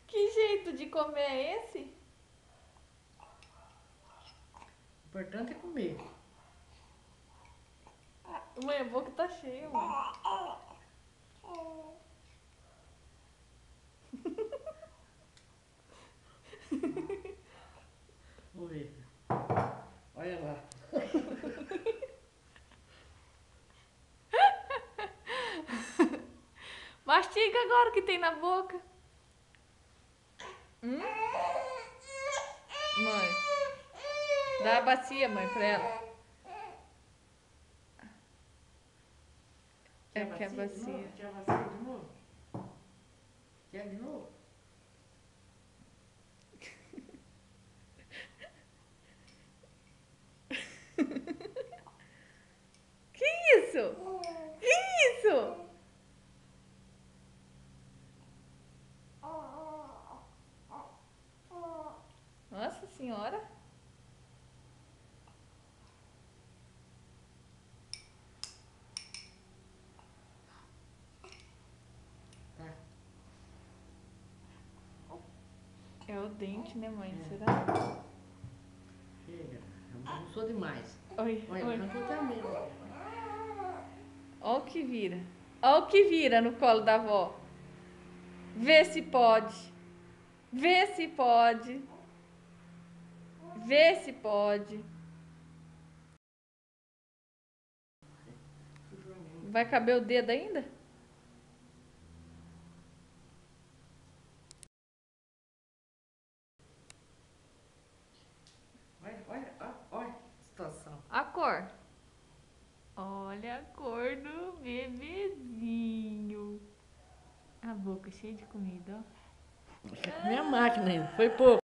Que jeito de comer é esse? O importante é comer. Mãe, a boca tá cheia, mãe. Vamos ver. Olha lá. Mastiga agora o que tem na boca. Mãe, dá a bacia, mãe, pra ela. É que é a de bacia. novo? Quer a bacia de novo? Quer de novo? Que isso? Que isso? Nossa senhora. Tá. É o dente, né, mãe? É. Será? Chega. Avançou demais. Oi, Olha, oi. arrancou até a mesma. Ó o que vira. Ó o que vira no colo da avó. Vê se pode. Vê se pode. Vê se pode. Sujou a mesma. Vai caber o dedo ainda? Olha a situação. A cor. Olha a cor do bebezinho. A boca cheia de comida, ó. Minha máquina ainda. Foi pouco.